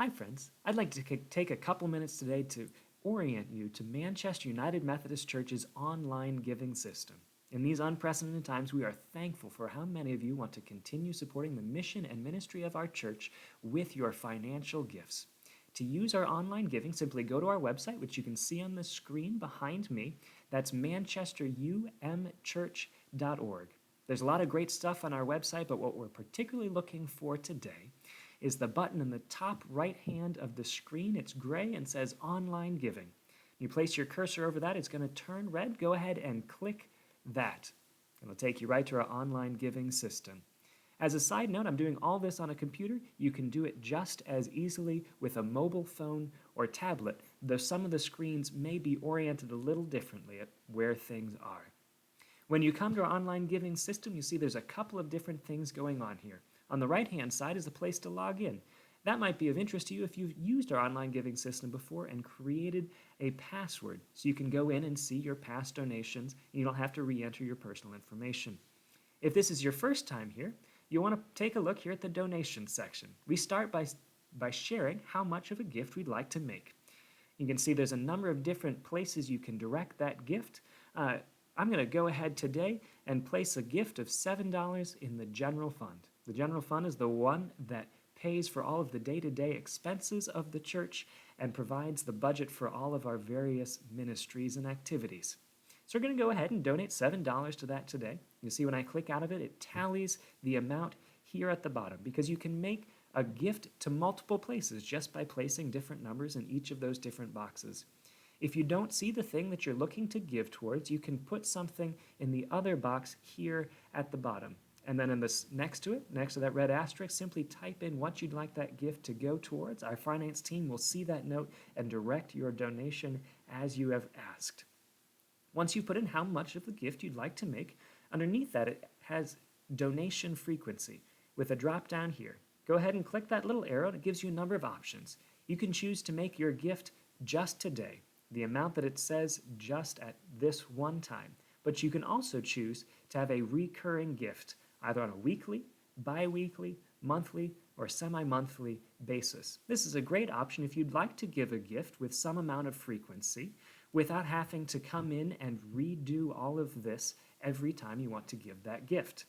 Hi, friends. I'd like to take a couple minutes today to orient you to Manchester United Methodist Church's online giving system. In these unprecedented times, we are thankful for how many of you want to continue supporting the mission and ministry of our church with your financial gifts. To use our online giving, simply go to our website, which you can see on the screen behind me. That's manchesterumchurch.org. There's a lot of great stuff on our website, but what we're particularly looking for today is the button in the top right hand of the screen. It's gray and says Online Giving. You place your cursor over that, it's going to turn red. Go ahead and click that. It'll take you right to our online giving system. As a side note, I'm doing all this on a computer. You can do it just as easily with a mobile phone or tablet, though some of the screens may be oriented a little differently at where things are. When you come to our online giving system, you see there's a couple of different things going on here. On the right-hand side is a place to log in. That might be of interest to you if you've used our online giving system before and created a password, so you can go in and see your past donations and you don't have to re-enter your personal information. If this is your first time here, you want to take a look here at the donation section. We start by sharing how much of a gift we'd like to make. You can see there's a number of different places you can direct that gift. I'm going to go ahead today and place a gift of $7 in the general fund. The general fund is the one that pays for all of the day-to-day expenses of the church and provides the budget for all of our various ministries and activities. So we're going to go ahead and donate $7 to that today. You see when I click out of it, it tallies the amount here at the bottom because you can make a gift to multiple places just by placing different numbers in each of those different boxes. If you don't see the thing that you're looking to give towards, you can put something in the other box here at the bottom. And then in this next to that red asterisk, simply type in what you'd like that gift to go towards. Our finance team will see that note and direct your donation as you have asked. Once you put in how much of the gift you'd like to make, underneath that it has donation frequency with a drop down here. Go ahead and click that little arrow and it gives you a number of options. You can choose to make your gift just today, the amount that it says just at this one time. But you can also choose to have a recurring gift, either on a weekly, bi-weekly, monthly, or semi-monthly basis. This is a great option if you'd like to give a gift with some amount of frequency without having to come in and redo all of this every time you want to give that gift.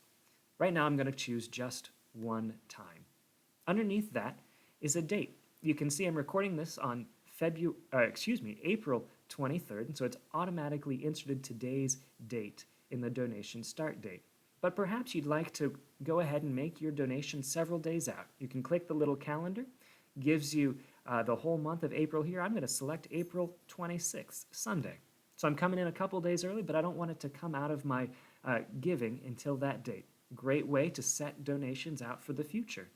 Right now I'm going to choose just one time. Underneath that is a date. You can see I'm recording this on April 23rd, and so it's automatically inserted today's date in the donation start date. But perhaps you'd like to go ahead and make your donation several days out. You can click the little calendar, gives you the whole month of April here. I'm going to select April 26th, Sunday. So I'm coming in a couple days early, but I don't want it to come out of my giving until that date. Great way to set donations out for the future.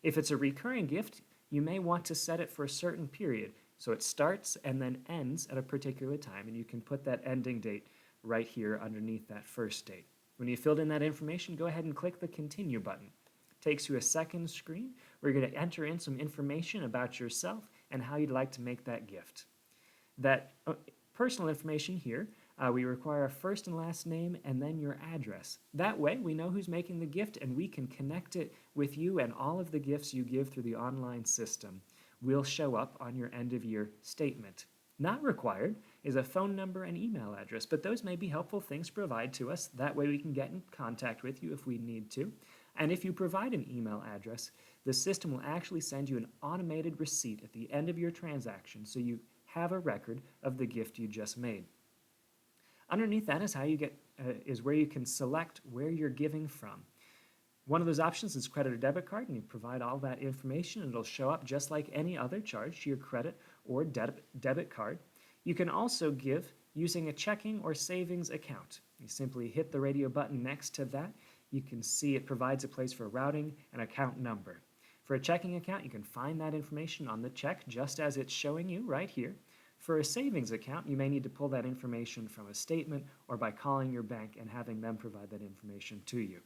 If it's a recurring gift, you may want to set it for a certain period. So it starts and then ends at a particular time, and you can put that ending date right here underneath that first date. When you filled in that information, go ahead and click the Continue button. It takes you a second screen where you're going to enter in some information about yourself and how you'd like to make that gift. That personal information here, we require a first and last name and then your address. That way, we know who's making the gift and we can connect it with you, and all of the gifts you give through the online system will show up on your end-of-year statement. Not required is a phone number and email address, but those may be helpful things to provide to us. That way we can get in contact with you if we need to. And if you provide an email address, the system will actually send you an automated receipt at the end of your transaction, so you have a record of the gift you just made. Underneath that is where you can select where you're giving from. One of those options is credit or debit card, and you provide all that information and it'll show up just like any other charge to your credit or debit card. You can also give using a checking or savings account. You simply hit the radio button next to that. You can see it provides a place for routing and account number. For a checking account, you can find that information on the check just as it's showing you right here. For a savings account, you may need to pull that information from a statement or by calling your bank and having them provide that information to you.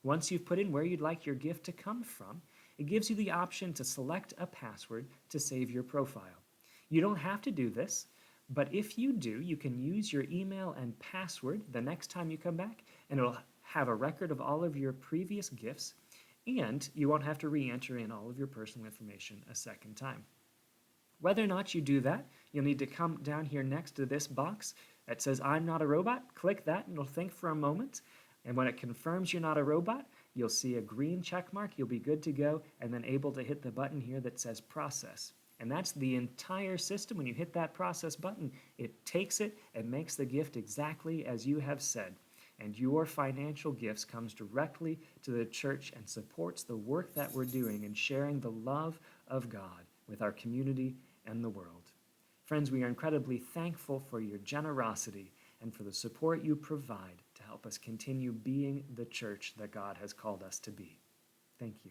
Once you've put in where you'd like your gift to come from, it gives you the option to select a password to save your profile. You don't have to do this, but if you do, you can use your email and password the next time you come back, and it'll have a record of all of your previous gifts, And you won't have to re-enter in all of your personal information a second time. Whether or not you do that, you'll need to come down here next to this box that says I'm not a robot. Click that and it'll think for a moment. And when it confirms you're not a robot, you'll see a green check mark. You'll be good to go and then able to hit the button here that says process. And that's the entire system. When you hit that process button, it takes it and makes the gift exactly as you have said. And your financial gifts comes directly to the church and supports the work that we're doing in sharing the love of God with our community and the world. Friends, we are incredibly thankful for your generosity and for the support you provide to help us continue being the church that God has called us to be. Thank you.